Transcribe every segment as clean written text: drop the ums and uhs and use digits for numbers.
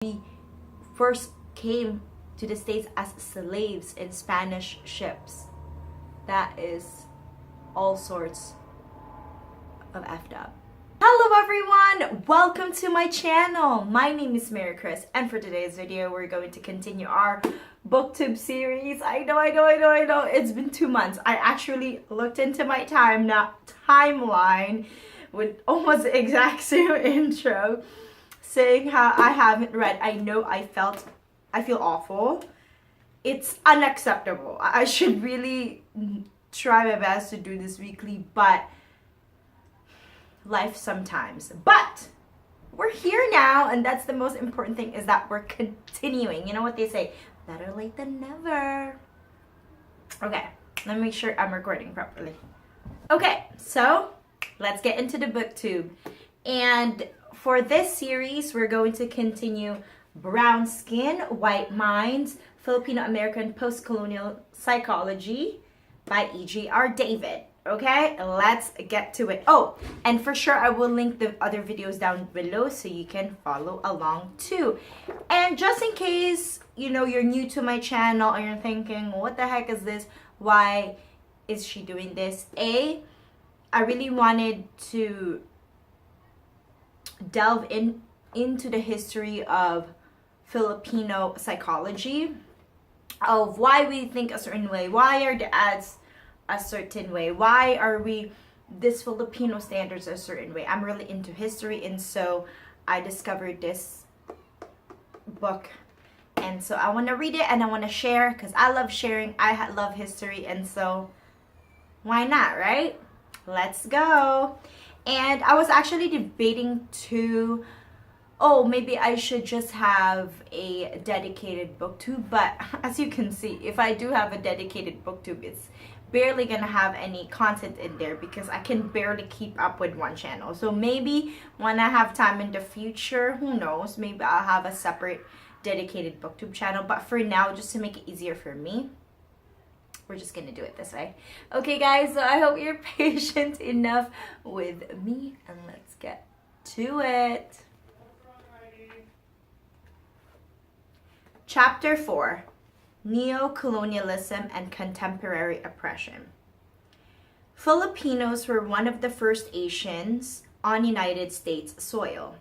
we first came to the States as slaves in Spanish ships. That is all sorts of effed up. Hello everyone! Welcome to my channel! My name is Mary Chris, and for today's video we're going to continue our booktube series. I know, it's been 2 months. I actually looked into my timeline with almost the exact same intro, saying how I haven't read. I know I feel awful. It's unacceptable. I should really try my best to do this weekly, but life sometimes. But we're here now, and that's the most important thing, is that we're continuing. You know what they say, better late than never. Okay, let me make sure I'm recording properly. Okay, so let's get into the booktube. And for this series, we're going to continue Brown Skin, White Minds, Filipino-American Post-Colonial Psychology by E.J.R. David. Okay, let's get to it. Oh, and for sure I will link the other videos down below so you can follow along too. And just in case, you know, you're new to my channel and you're thinking, what the heck is this? Why is she doing this? I really wanted to delve into the history of Filipino psychology, of why we think a certain way, why are the ads a certain way, why are we this Filipino standards a certain way. I'm really into history, and so I discovered this book, and so I want to read it and I want to share, because I love sharing. I love history, and so why not, right? Let's go. And I was actually debating to, oh, maybe I should just have a dedicated booktube, but as you can see, if I do have a dedicated booktube, it's barely gonna have any content in there because I can barely keep up with one channel. So maybe when I have time in the future, who knows, maybe I'll have a separate dedicated booktube channel. But for now, just to make it easier for me, we're just gonna do it this way. Okay guys, so I hope you're patient enough with me, and let's get to it. Chapter 4, Neo-colonialism and Contemporary Oppression. Filipinos were one of the first Asians on United States soil,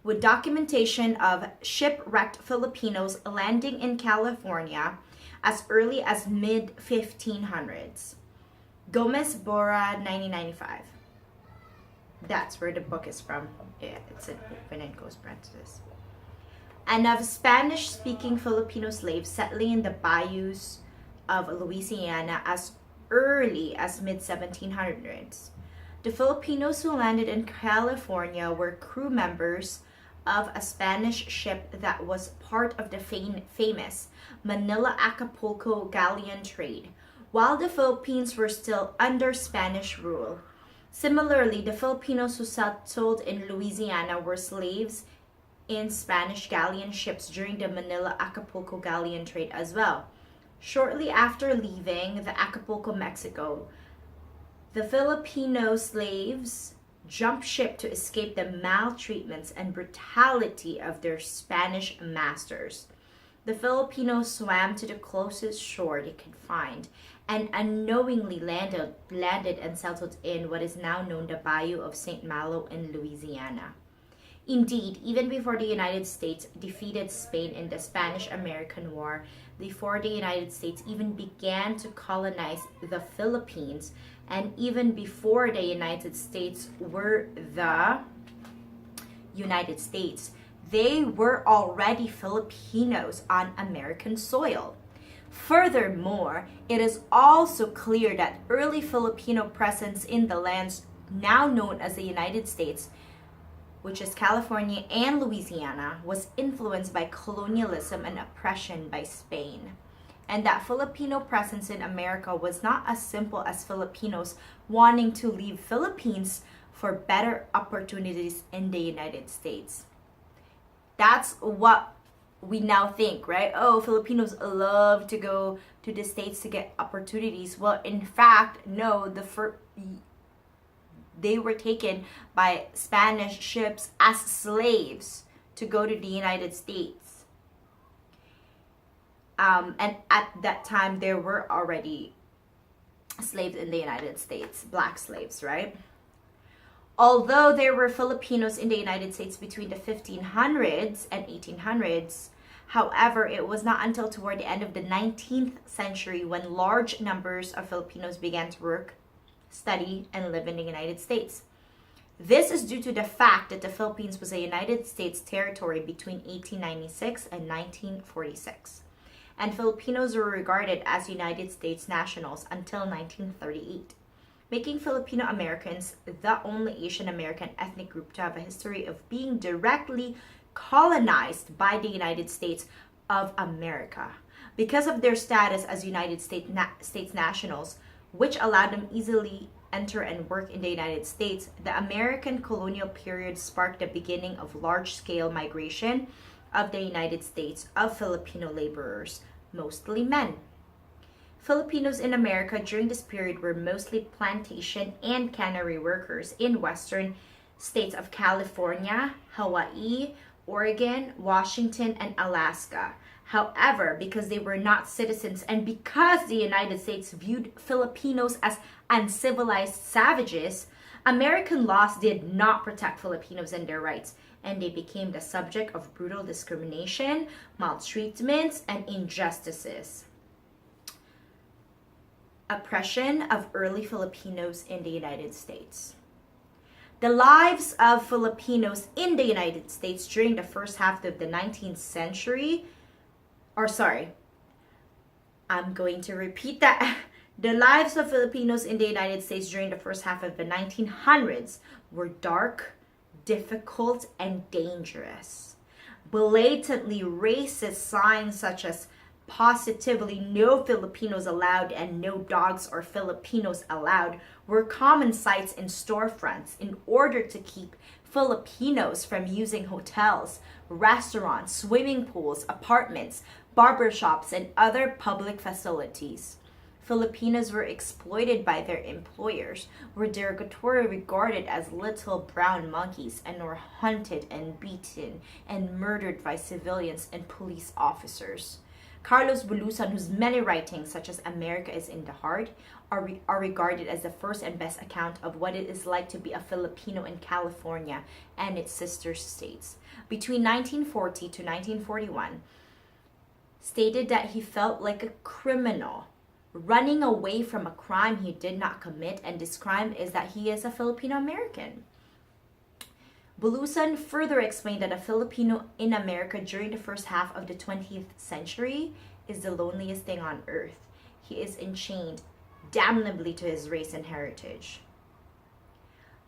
with documentation of shipwrecked Filipinos landing in California as early as mid-1500s. Gomez Bora, 1995. That's where the book is from. Yeah, it's an open and close parenthesis. And of Spanish-speaking Filipino slaves settling in the bayous of Louisiana as early as mid-1700s. The Filipinos who landed in California were crew members of a Spanish ship that was part of the famous Manila-Acapulco galleon trade, while the Philippines were still under Spanish rule. Similarly, the Filipinos who settled in Louisiana were slaves in Spanish galleon ships during the Manila-Acapulco galleon trade as well. Shortly after leaving the Acapulco, Mexico, the Filipino slaves jumped ship to escape the maltreatments and brutality of their Spanish masters. The Filipinos swam to the closest shore they could find and unknowingly landed and settled in what is now known the Bayou of St. Malo in Louisiana. Indeed, even before the United States defeated Spain in the Spanish-American War, before the United States even began to colonize the Philippines, and even before the United States were the United States, they were already Filipinos on American soil. Furthermore, it is also clear that early Filipino presence in the lands now known as the United States, which is California and Louisiana, was influenced by colonialism and oppression by Spain. And that Filipino presence in America was not as simple as Filipinos wanting to leave Philippines for better opportunities in the United States. That's what we now think, right? Oh, Filipinos love to go to the States to get opportunities. Well, in fact, no, they were taken by Spanish ships as slaves to go to the United States. And at that time, there were already slaves in the United States, black slaves, right? Although there were Filipinos in the United States between the 1500s and 1800s, however, it was not until toward the end of the 19th century when large numbers of Filipinos began to work, study, and live in the United States. This is due to the fact that the Philippines was a United States territory between 1896 and 1946, and Filipinos were regarded as United States nationals until 1938, making Filipino Americans the only Asian American ethnic group to have a history of being directly colonized by the United States of America. Because of their status as United States nationals, which allowed them easily enter and work in the United States, the American colonial period sparked the beginning of large-scale migration of the United States of Filipino laborers, mostly men. Filipinos in America during this period were mostly plantation and cannery workers in western states of California, Hawaii, Oregon, Washington, and Alaska. However, because they were not citizens and because the United States viewed Filipinos as uncivilized savages, American laws did not protect Filipinos and their rights, and they became the subject of brutal discrimination, maltreatments, and injustices. Oppression of early Filipinos in the United States. The lives of Filipinos in the United States during the first half of the 19th century, I'm going to repeat that. The lives of Filipinos in the United States during the first half of the 1900s were dark, difficult, and dangerous. Blatantly racist signs such as positively no Filipinos allowed and no dogs or Filipinos allowed were common sights in storefronts in order to keep Filipinos from using hotels, restaurants, swimming pools, apartments, barbershops, and other public facilities. Filipinos were exploited by their employers, were derogatorily regarded as little brown monkeys, and were hunted and beaten and murdered by civilians and police officers. Carlos Bulusan, whose many writings, such as America is in the Heart, are regarded as the first and best account of what it is like to be a Filipino in California and its sister states. Between 1940 to 1941, stated that he felt like a criminal running away from a crime he did not commit, and this crime is that he is a Filipino American. Bulusan further explained that a Filipino in America during the first half of the 20th century is the loneliest thing on earth. He is enchained damnably to his race and heritage.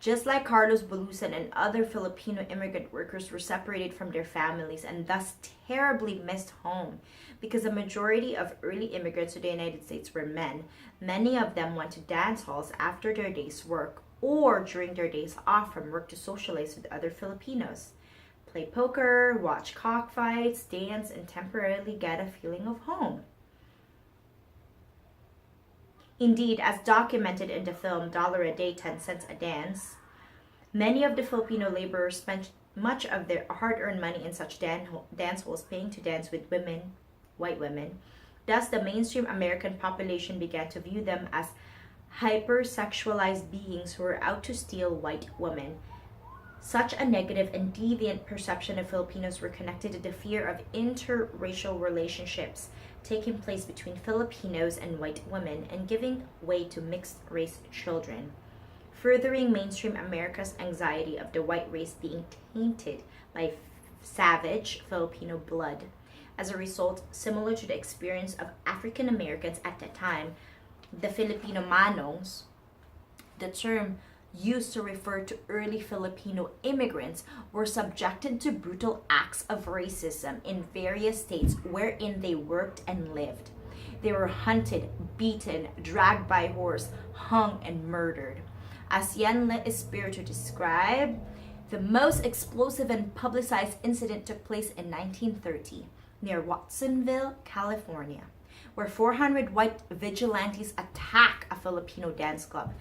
Just like Carlos Bulusan and other Filipino immigrant workers were separated from their families and thus terribly missed home, because a majority of early immigrants to the United States were men, many of them went to dance halls after their day's work or during their days off from work to socialize with other Filipinos, play poker, watch cockfights, dance, and temporarily get a feeling of home. Indeed, as documented in the film $1 a Day, 10 Cents a Dance, many of the Filipino laborers spent much of their hard-earned money in such dance halls paying to dance with women, white women. Thus, the mainstream American population began to view them as hypersexualized beings who were out to steal white women. Such a negative and deviant perception of Filipinos were connected to the fear of interracial relationships taking place between Filipinos and white women and giving way to mixed-race children, furthering mainstream America's anxiety of the white race being tainted by savage Filipino blood. As a result, similar to the experience of African Americans at that time, the Filipino Manongs, the term used to refer to early Filipino immigrants, were subjected to brutal acts of racism in various states wherein they worked and lived. They were hunted, beaten, dragged by horse, hung, and murdered. As Yan Le Espiritu described, the most explosive and publicized incident took place in 1930 near Watsonville, California, where 400 white vigilantes attack a Filipino dance club,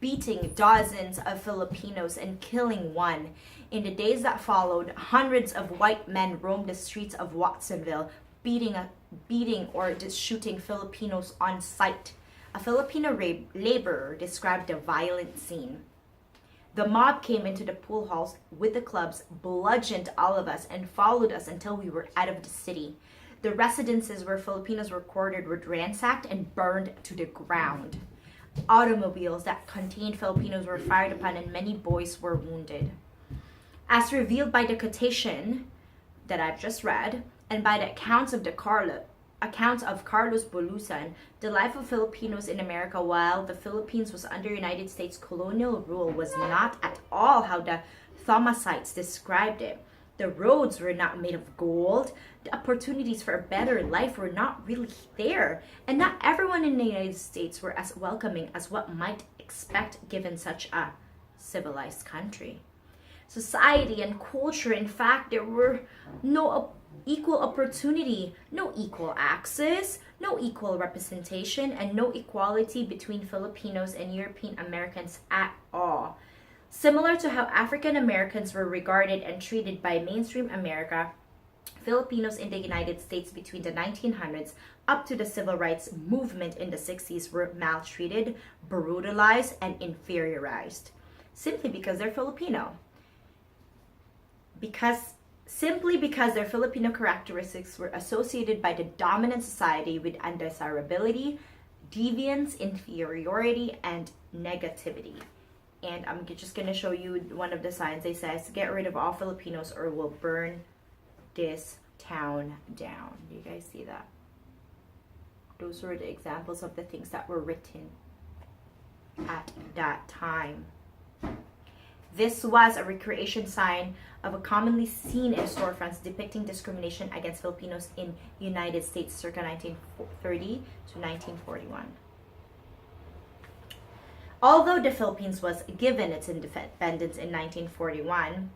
beating dozens of Filipinos and killing one. In the days that followed, hundreds of white men roamed the streets of Watsonville, beating or just shooting Filipinos on sight. A Filipino laborer described the violent scene. The mob came into the pool halls with the clubs, bludgeoned all of us, and followed us until we were out of the city. The residences where Filipinos were quartered were ransacked and burned to the ground. Automobiles that contained Filipinos were fired upon, and many boys were wounded. As revealed by the quotation that I've just read, and by the accounts of Carlos Bulusan, the life of Filipinos in America while the Philippines was under United States colonial rule was not at all how the Thomasites described it. The roads were not made of gold. The opportunities for a better life were not really there. And not everyone in the United States were as welcoming as one might expect given such a civilized country. Society and culture, in fact, there were no equal opportunity, no equal access, no equal representation, and no equality between Filipinos and European Americans at all. Similar to how African Americans were regarded and treated by mainstream America, Filipinos in the United States between the 1900s up to the civil rights movement in the 60s were maltreated, brutalized, and inferiorized, simply because they're Filipino. Simply because their Filipino characteristics were associated by the dominant society with undesirability, deviance, inferiority, and negativity. And I'm just going to show you one of the signs. They says, get rid of all Filipinos or we'll burn this town down. Do you guys see that? Those were the examples of the things that were written at that time. This was a recreation sign of a commonly seen in storefronts depicting discrimination against Filipinos in the United States circa 1930 to 1941. Although the Philippines was given its independence in 1941,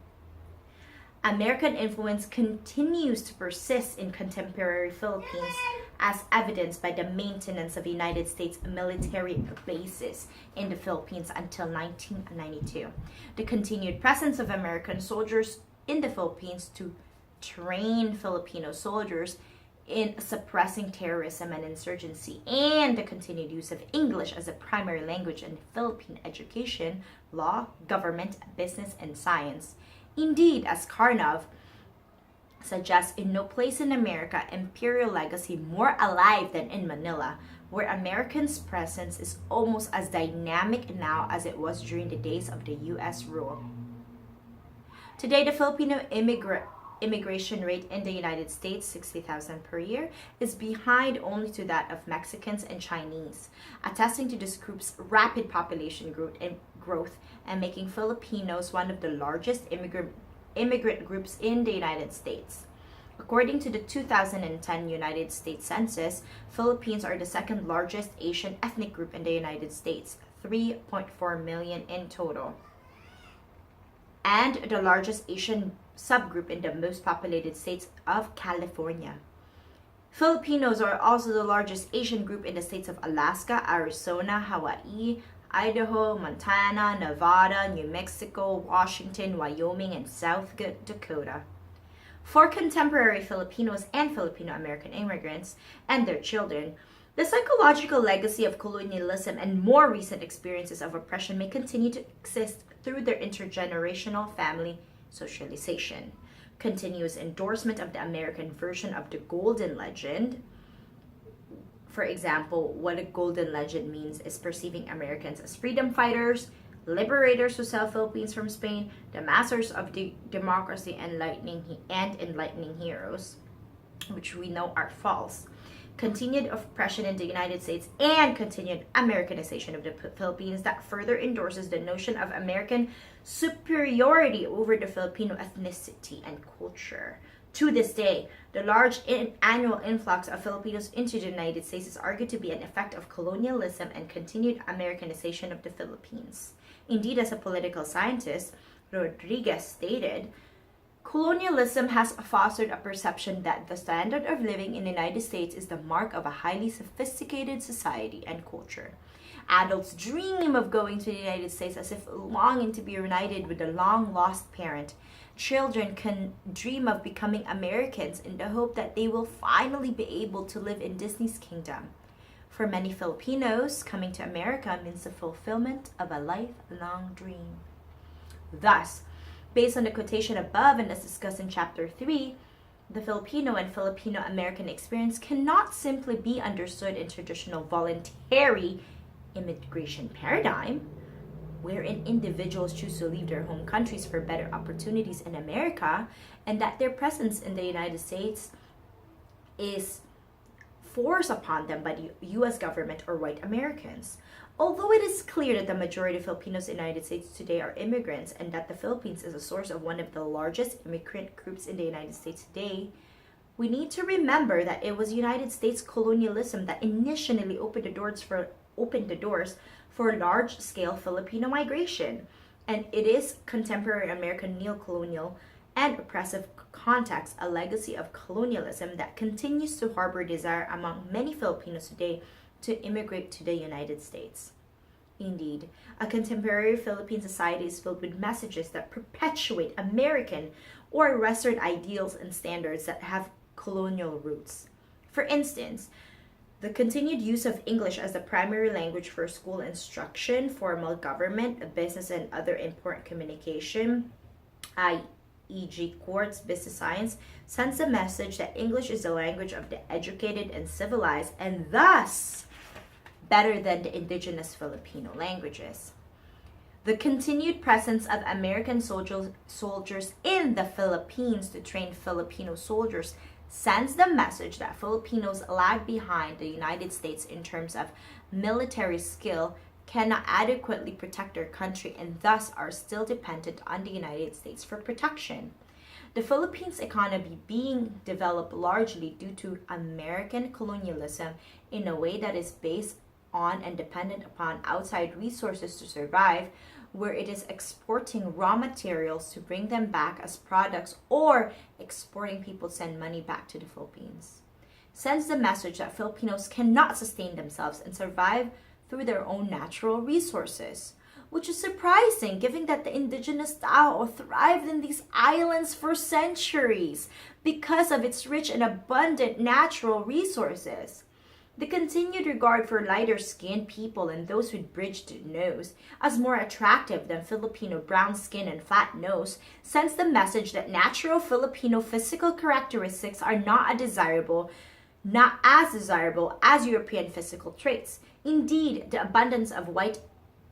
American influence continues to persist in contemporary Philippines as evidenced by the maintenance of United States military bases in the Philippines until 1992. The continued presence of American soldiers in the Philippines to train Filipino soldiers in suppressing terrorism and insurgency, and the continued use of English as a primary language in Philippine education, law, government, business, and science. Indeed, as Karnov suggests, in no place in America imperial legacy more alive than in Manila, where Americans' presence is almost as dynamic now as it was during the days of the U.S. rule. Today, the Filipino immigration rate in the United States, 60,000 per year, is behind only to that of Mexicans and Chinese, attesting to this group's rapid population growth and making Filipinos one of the largest immigrant groups in the United States. According to the 2010 United States Census, Philippines are the second largest Asian ethnic group in the United States, 3.4 million in total, and the largest Asian subgroup in the most populated states of California. Filipinos are also the largest Asian group in the states of Alaska, Arizona, Hawaii, Idaho, Montana, Nevada, New Mexico, Washington, Wyoming, and South Dakota. For contemporary Filipinos and Filipino-American immigrants and their children, the psychological legacy of colonialism and more recent experiences of oppression may continue to exist through their intergenerational family socialization, continuous endorsement of the American version of the Golden Legend. For example, what a Golden Legend means is perceiving Americans as freedom fighters, liberators who save Philippines from Spain, the masters of the democracy, and enlightening heroes, which we know are false. Continued oppression in the United States and continued Americanization of the Philippines that further endorses the notion of American superiority over the Filipino ethnicity and culture. To this day, the large annual influx of Filipinos into the United States is argued to be an effect of colonialism and continued Americanization of the Philippines. Indeed, as a political scientist, Rodriguez stated, Colonialism has fostered a perception that the standard of living in the United States is the mark of a highly sophisticated society and culture. Adults dream of going to the United States as if longing to be reunited with a long-lost parent. Children can dream of becoming Americans in the hope that they will finally be able to live in Disney's kingdom. For many Filipinos, coming to America means the fulfillment of a lifelong dream. Thus, based on the quotation above and as discussed in Chapter 3, the Filipino and Filipino-American experience cannot simply be understood in traditional voluntary immigration paradigm, wherein individuals choose to leave their home countries for better opportunities in America, and that their presence in the United States is forced upon them by the U.S. government or white Americans. Although it is clear that the majority of Filipinos in the United States today are immigrants and that the Philippines is a source of one of the largest immigrant groups in the United States today, we need to remember that it was United States colonialism that initially opened the doors for large-scale Filipino migration, and it is contemporary American neocolonial and oppressive context, a legacy of colonialism that continues to harbor desire among many Filipinos today to immigrate to the United States. Indeed, a contemporary Philippine society is filled with messages that perpetuate American or Western ideals and standards that have colonial roots. For instance, the continued use of English as the primary language for school instruction, formal government, business, and other important communication, e.g. courts, business science, sends a message that English is the language of the educated and civilized, and thus better than the indigenous Filipino languages. The continued presence of American soldiers in the Philippines to train Filipino soldiers sends the message that Filipinos lag behind the United States in terms of military skill, cannot adequately protect their country, and thus are still dependent on the United States for protection. The Philippines economy being developed largely due to American colonialism in a way that is based on and dependent upon outside resources to survive, where it is exporting raw materials to bring them back as products or exporting people to send money back to the Philippines, sends the message that Filipinos cannot sustain themselves and survive through their own natural resources, which is surprising given that the indigenous Tao thrived in these islands for centuries because of its rich and abundant natural resources. The continued regard for lighter-skinned people and those with bridged nose as more attractive than Filipino brown skin and flat nose sends the message that natural Filipino physical characteristics are not as desirable as European physical traits. Indeed, the abundance of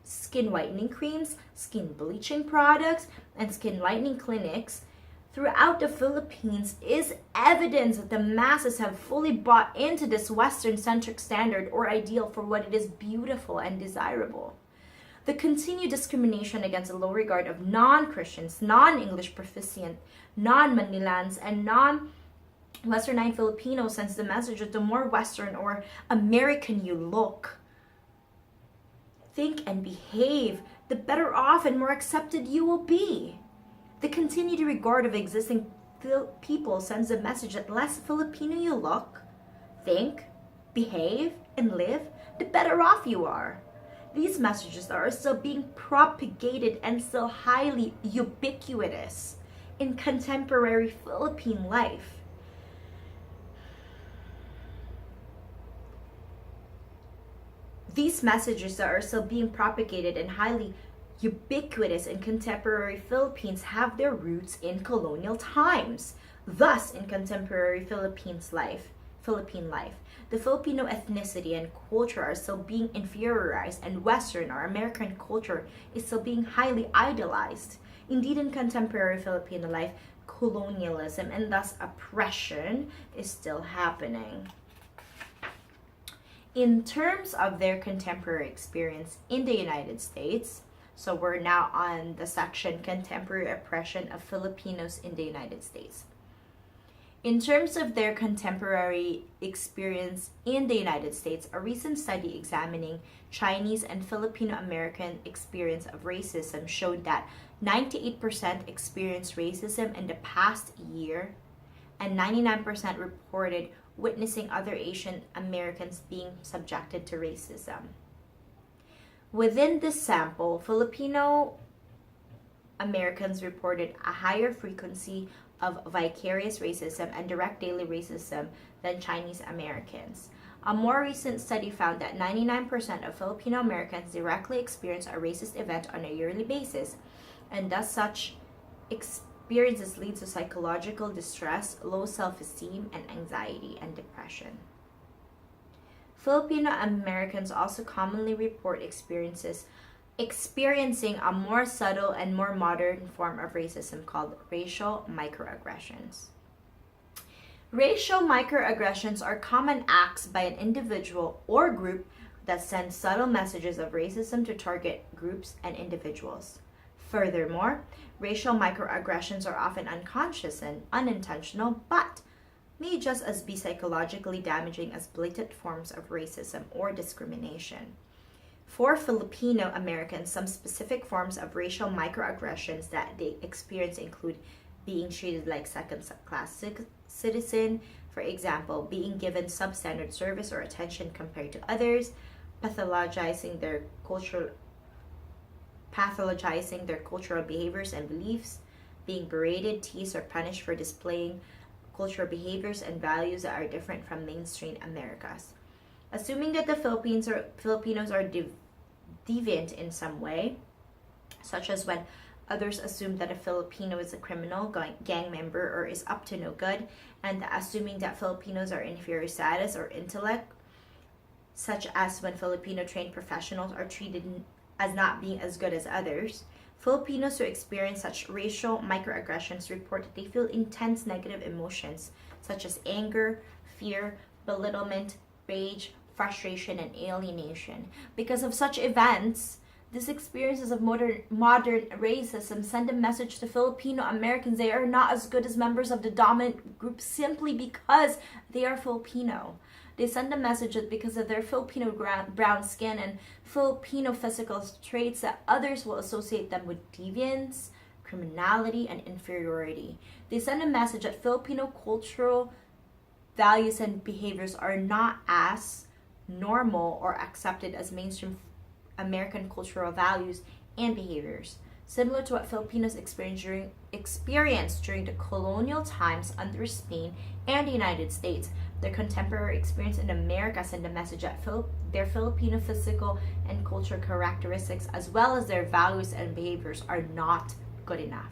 skin whitening creams, skin bleaching products, and skin lightening clinics throughout the Philippines is evidence that the masses have fully bought into this Western-centric standard or ideal for what it is beautiful and desirable. The continued discrimination against the low regard of non-Christians, non-English proficient, non-Manilans, and non-Westernized Filipinos sends the message that the more Western or American you look, think, and behave, the better off and more accepted you will be. The continued regard of existing people sends a message that less Filipino you look, think, behave, and live, the better off you are. These messages are still being propagated and still highly ubiquitous in contemporary Philippine life. These messages that are still being propagated and highly ubiquitous in contemporary Philippines have their roots in colonial times. Thus, in contemporary Philippine life, the Filipino ethnicity and culture are still being inferiorized, and Western or American culture is still being highly idolized. Indeed, in contemporary Filipino life, colonialism and thus oppression is still happening. In terms of their contemporary experience in the United States, so we're now on the section Contemporary Oppression of Filipinos in the United States. In terms of their contemporary experience in the United States, a recent study examining Chinese and Filipino American experience of racism showed that 98% experienced racism in the past year, and 99% reported witnessing other Asian Americans being subjected to racism. Within this sample, Filipino Americans reported a higher frequency of vicarious racism and direct daily racism than Chinese Americans. A more recent study found that 99% of Filipino Americans directly experience a racist event on a yearly basis, and thus such experiences lead to psychological distress, low self-esteem, and anxiety and depression. Filipino Americans also commonly report experiencing a more subtle and more modern form of racism called racial microaggressions. Racial microaggressions are common acts by an individual or group that send subtle messages of racism to target groups and individuals. Furthermore, racial microaggressions are often unconscious and unintentional, but may just as be psychologically damaging as blatant forms of racism or discrimination. For Filipino Americans, some specific forms of racial microaggressions that they experience include being treated like second-class citizen, for example, being given substandard service or attention compared to others, pathologizing their cultural behaviors and beliefs, being berated, teased, or punished for displaying cultural behaviors and values that are different from mainstream Americas. Assuming that the Filipinos are deviant in some way, such as when others assume that a Filipino is a criminal, gang member, or is up to no good, and assuming that Filipinos are inferior status or intellect, such as when Filipino trained professionals are treated as not being as good as others. Filipinos who experience such racial microaggressions report that they feel intense negative emotions such as anger, fear, belittlement, rage, frustration, and alienation. Because of such events, these experiences of modern racism send a message to Filipino Americans they are not as good as members of the dominant group simply because they are Filipino. They send a message that because of their Filipino brown skin and Filipino physical traits that others will associate them with deviance, criminality, and inferiority. They send a message that Filipino cultural values and behaviors are not as normal or accepted as mainstream American cultural values and behaviors. Similar to what Filipinos experienced during the colonial times under Spain and the United States, their contemporary experience in America send a message that their Filipino physical and cultural characteristics, as well as their values and behaviors, are not good enough.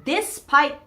Despite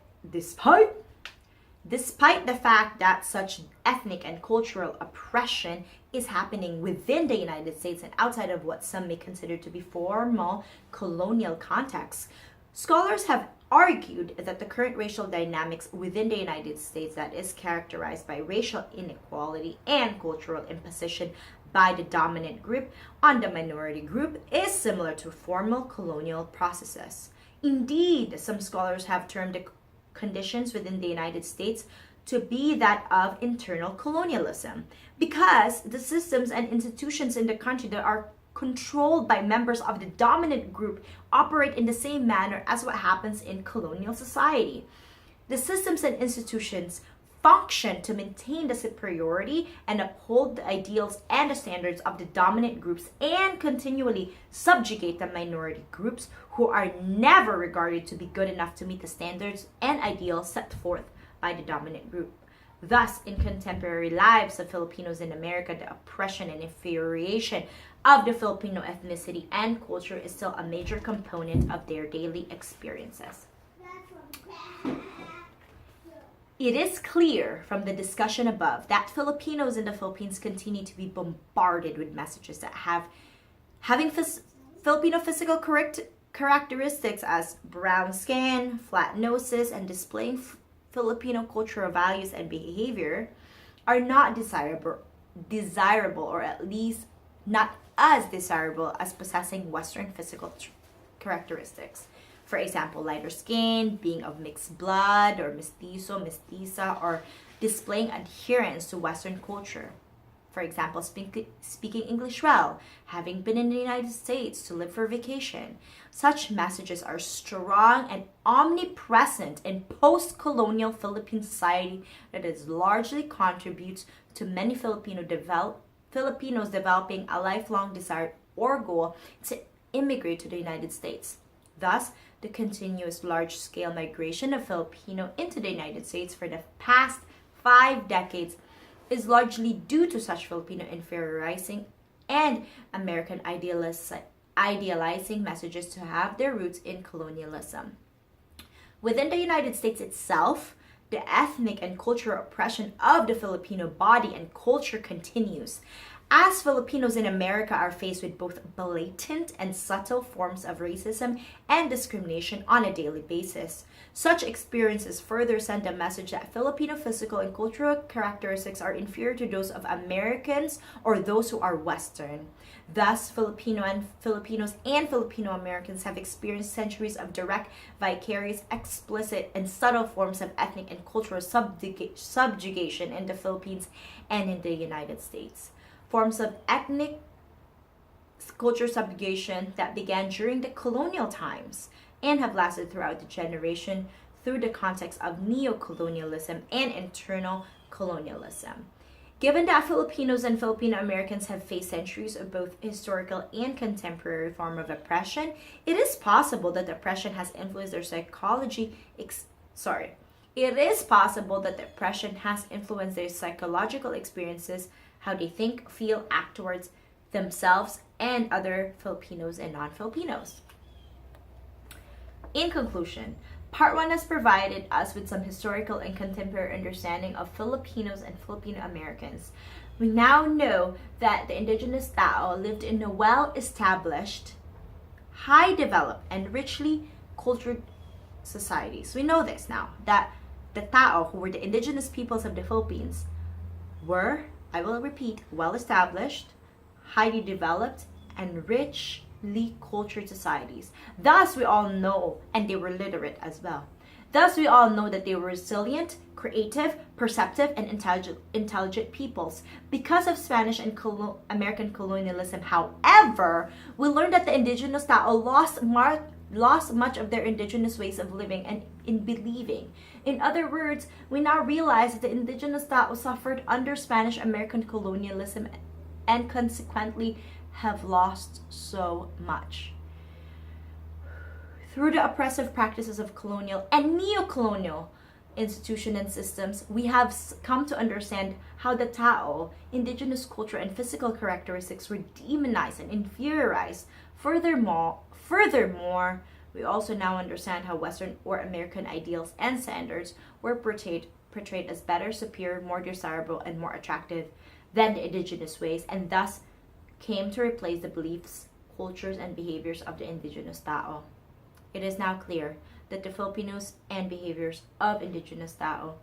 the fact that such ethnic and cultural oppression is happening within the United States and outside of what some may consider to be formal colonial contexts, scholars have argued that the current racial dynamics within the United States that is characterized by racial inequality and cultural imposition by the dominant group on the minority group is similar to formal colonial processes. Indeed, some scholars have termed the conditions within the United States to be that of internal colonialism, because the systems and institutions in the country that are controlled by members of the dominant group operate in the same manner as what happens in colonial society. The systems and institutions function to maintain the superiority and uphold the ideals and the standards of the dominant groups and continually subjugate the minority groups who are never regarded to be good enough to meet the standards and ideals set forth by the dominant group. Thus, in contemporary lives of Filipinos in America, the oppression and infuriation of the Filipino ethnicity and culture is still a major component of their daily experiences. It is clear from the discussion above that Filipinos in the Philippines continue to be bombarded with messages that having Filipino physical characteristics as brown skin, flat noses, and displaying Filipino cultural values and behavior are not desirable, or at least not as desirable as possessing Western physical characteristics. For example, lighter skin, being of mixed blood, or mestizo, mestiza, or displaying adherence to Western culture. For example, speaking English well, having been in the United States to live for vacation. Such messages are strong and omnipresent in post-colonial Philippine society that is largely contributes to many Filipinos developing a lifelong desire or goal to immigrate to the United States. Thus, the continuous large-scale migration of Filipino into the United States for the past 5 decades is largely due to such Filipino inferiorizing and American idealizing messages to have their roots in colonialism. Within the United States itself, the ethnic and cultural oppression of the Filipino body and culture continues, as Filipinos in America are faced with both blatant and subtle forms of racism and discrimination on a daily basis. Such experiences further send a message that Filipino physical and cultural characteristics are inferior to those of Americans or those who are Western. Thus, Filipinos and Filipino Americans have experienced centuries of direct, vicarious, explicit, and subtle forms of ethnic and cultural subjugation in the Philippines and in the United States. Forms of ethnic culture subjugation that began during the colonial times and have lasted throughout the generation through the context of neo-colonialism and internal colonialism. Given that Filipinos and Filipino Americans have faced centuries of both historical and contemporary form of oppression, it is possible that oppression has influenced their psychology. It is possible that the oppression has influenced their psychological experiences, how they think, feel, act towards themselves and other Filipinos and non-Filipinos. In conclusion, Part 1 has provided us with some historical and contemporary understanding of Filipinos and Filipino Americans. We now know that the indigenous Tao lived in a well-established, high-developed, and richly cultured societies. We know this now, that the Tao, who were the indigenous peoples of the Philippines, were, I will repeat, well-established, highly developed, and richly cultured societies. Thus, we all know, and they were literate as well. Thus, we all know that they were resilient, creative, perceptive, and intelligent peoples. Because of Spanish and American colonialism, however, we learned that the indigenous Tao lost much of their indigenous ways of living and in believing. In other words, we now realize that the indigenous Tao suffered under Spanish-American colonialism and consequently have lost so much. Through the oppressive practices of colonial and neo-colonial institutions and systems, we have come to understand how the Tao, indigenous culture, and physical characteristics were demonized and inferiorized. Furthermore, we also now understand how Western or American ideals and standards were portrayed as better, superior, more desirable, and more attractive than the indigenous ways, and thus came to replace the beliefs, cultures, and behaviors of the indigenous Tao. It is now clear that the Filipinos and behaviors of indigenous Tao.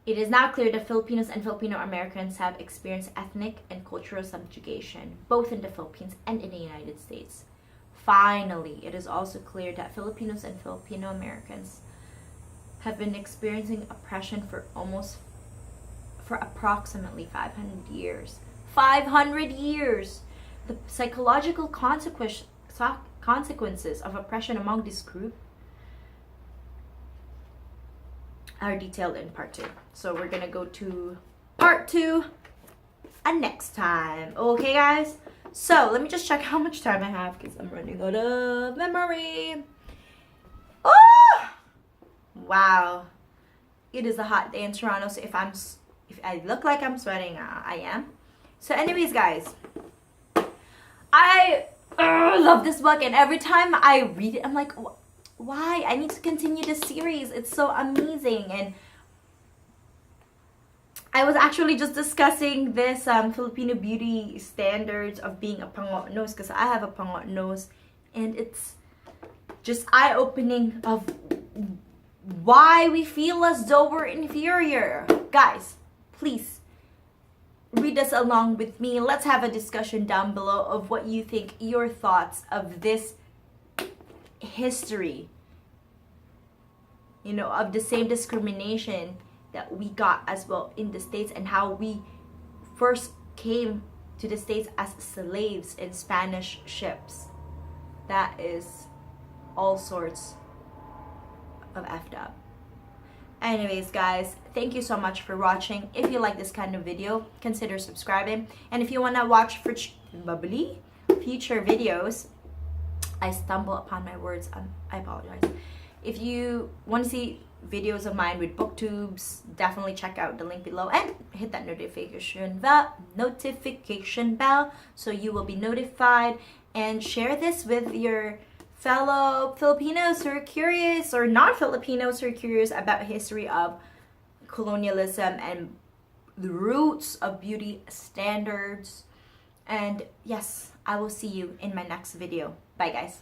It is now clear that Filipinos and Filipino Americans have experienced ethnic and cultural subjugation, both in the Philippines and in the United States. Finally, it is also clear that Filipinos and Filipino Americans have been experiencing oppression for approximately 500 years. 500 years! The psychological consequences of oppression among this group are detailed in part 2. So we're gonna go to part 2 next time. Okay, guys? So let me just check how much time I have because I'm running out of memory. Oh! Wow. It is a hot day in Toronto, so if I look like I'm sweating, I am. So anyways, guys, I love this book, and every time I read it, I'm like, why? I need to continue this series. It's so amazing. And I was actually just discussing this Filipino beauty standards of being a pangot nose, because I have a pangot nose, and it's just eye-opening of why we feel as though we're inferior. Guys, please read this along with me. Let's have a discussion down below of what you think, your thoughts of this history, you know, of the same discrimination that we got as well in the States, and how we first came to the States as slaves in Spanish ships. That is all sorts of effed up. Anyways, guys, thank you so much for watching. If you like this kind of video, consider subscribing. And if you want to watch for future videos, I stumble upon my words. I apologize. If you want to see videos of mine with booktubes, definitely check out the link below and hit that notification bell so you will be notified. And share this with your fellow Filipinos who are curious, or non-Filipinos who are curious about the history of colonialism and the roots of beauty standards. And yes, I will see you in my next video. Bye, guys.